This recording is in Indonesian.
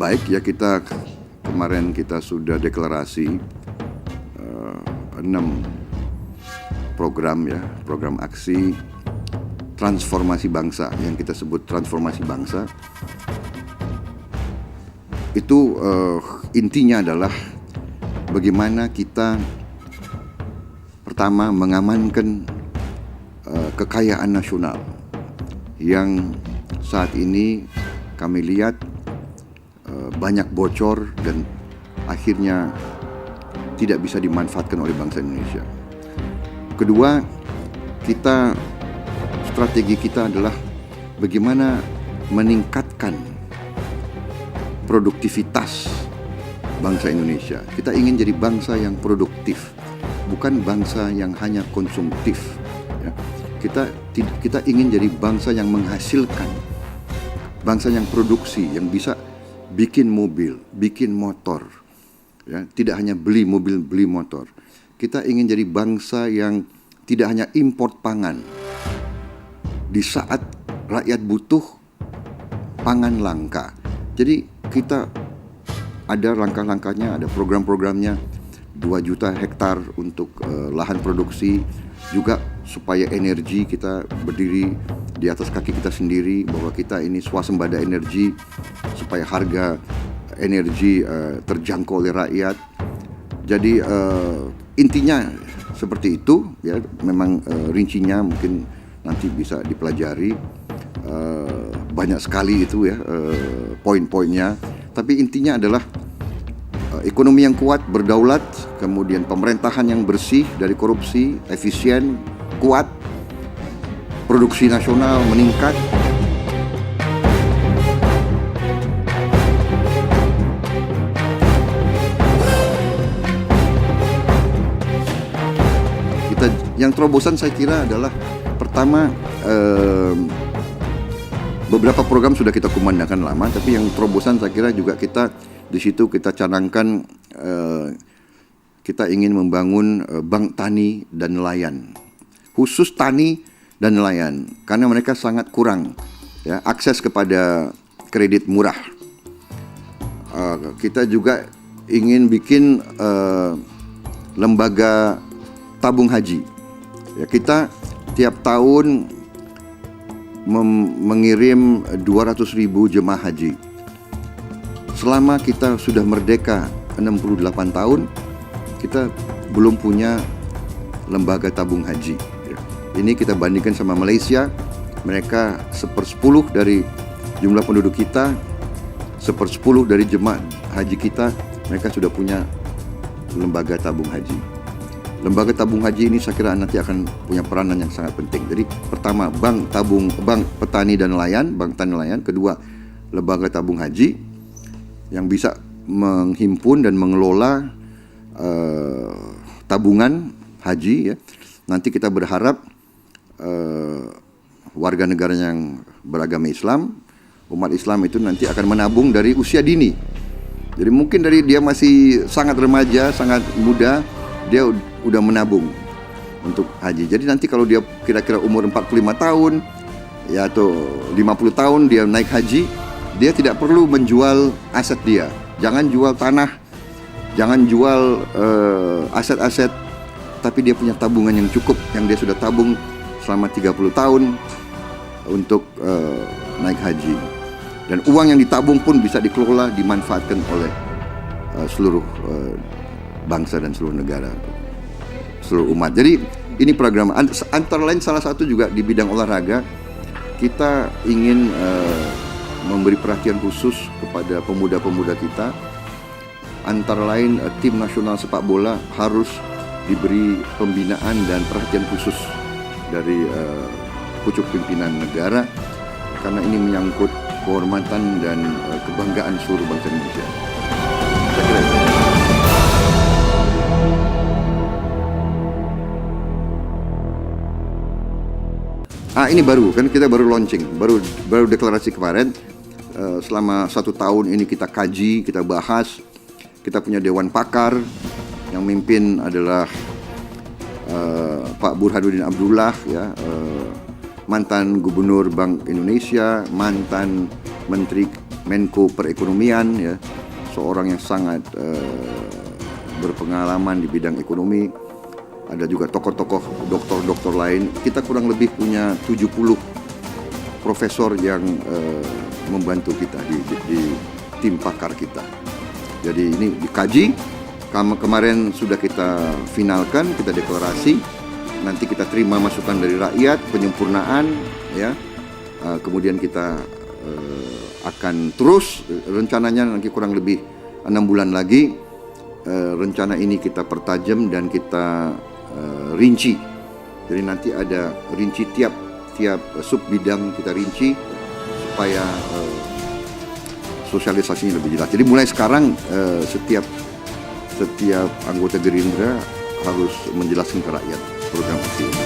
baik ya, kemarin kita sudah deklarasi 6 program ya, program aksi transformasi bangsa yang kita sebut transformasi bangsa. Itu intinya adalah bagaimana kita pertama mengamankan kekayaan nasional yang saat ini kami lihat banyak bocor dan akhirnya tidak bisa dimanfaatkan oleh bangsa Indonesia. Kedua, strategi kita adalah bagaimana meningkatkan produktivitas bangsa Indonesia. Kita ingin jadi bangsa yang produktif, bukan bangsa yang hanya konsumtif. Ya. Kita ingin jadi bangsa yang menghasilkan, bangsa yang produksi, yang bisa bikin mobil, bikin motor. Ya, tidak hanya beli mobil, beli motor. Kita ingin jadi bangsa yang tidak hanya import pangan. Di saat rakyat butuh, pangan langka. Jadi kita ada langkah-langkahnya, ada program-programnya, 2 juta hektar untuk lahan produksi, juga supaya energi kita berdiri di atas kaki kita sendiri, bahwa kita ini swasembada energi, supaya harga energi terjangkau oleh rakyat. Jadi intinya seperti itu ya, memang rincinya mungkin nanti bisa dipelajari, banyak sekali itu ya poin-poinnya, tapi intinya adalah ekonomi yang kuat, berdaulat, kemudian pemerintahan yang bersih dari korupsi, efisien, kuat, produksi nasional meningkat. Yang terobosan saya kira adalah pertama, beberapa program sudah kita kumandangkan lama, tapi yang terobosan saya kira juga kita di situ kita canangkan, kita ingin membangun bank tani dan nelayan, khusus tani dan nelayan, karena mereka sangat kurang ya akses kepada kredit murah. Kita juga ingin bikin lembaga tabung haji. Ya, kita tiap tahun mengirim 200.000 jemaah haji. Selama kita sudah merdeka 68 tahun, kita belum punya lembaga tabung haji. Ya. Ini kita bandingkan sama Malaysia, mereka 1/10 dari jumlah penduduk kita, 1/10 dari jemaah haji kita, mereka sudah punya lembaga tabung haji. Lembaga tabung haji ini saya kira nanti akan punya peranan yang sangat penting. Jadi pertama bank petani dan nelayan, bank tani nelayan. Kedua, lembaga tabung haji yang bisa menghimpun dan mengelola tabungan haji ya. Nanti kita berharap warga negara yang beragama Islam, umat Islam itu nanti akan menabung dari usia dini. Jadi mungkin dari dia masih sangat remaja, sangat muda, dia udah menabung untuk haji. Jadi nanti kalau dia kira-kira umur 45 tahun ya atau 50 tahun dia naik haji, dia tidak perlu menjual aset dia. Jangan jual tanah, jangan jual aset-aset, tapi dia punya tabungan yang cukup, yang dia sudah tabung selama 30 tahun untuk naik haji. Dan uang yang ditabung pun bisa dikelola, dimanfaatkan oleh seluruh bangsa dan seluruh negara, seluruh umat. Jadi ini program antara lain, salah satu juga di bidang olahraga. Kita ingin memberi perhatian khusus kepada pemuda-pemuda kita. Antara lain tim nasional sepak bola harus diberi pembinaan dan perhatian khusus dari pucuk pimpinan negara, karena ini menyangkut kehormatan dan kebanggaan seluruh bangsa Indonesia. Saya kira itu. Ini baru, kan kita baru launching, baru deklarasi kemarin. Selama 1 tahun ini kita kaji, kita bahas. Kita punya dewan pakar yang mimpin adalah Pak Burhanuddin Abdullah, ya, mantan Gubernur Bank Indonesia, mantan Menteri Menko Perekonomian, ya, seorang yang sangat berpengalaman di bidang ekonomi. Ada juga tokoh-tokoh doktor-doktor lain. Kita kurang lebih punya 70 profesor yang membantu kita di tim pakar kita. Jadi ini dikaji, kemarin sudah kita finalkan, kita deklarasi. Nanti kita terima masukan dari rakyat, penyempurnaan, ya. Kemudian kita akan terus, rencananya nanti kurang lebih 6 bulan lagi, rencana ini kita pertajam dan kita rinci. Jadi nanti ada rinci tiap sub bidang kita rinci supaya sosialisasinya lebih jelas. Jadi mulai sekarang setiap anggota Gerindra harus menjelaskan ke rakyat program itu.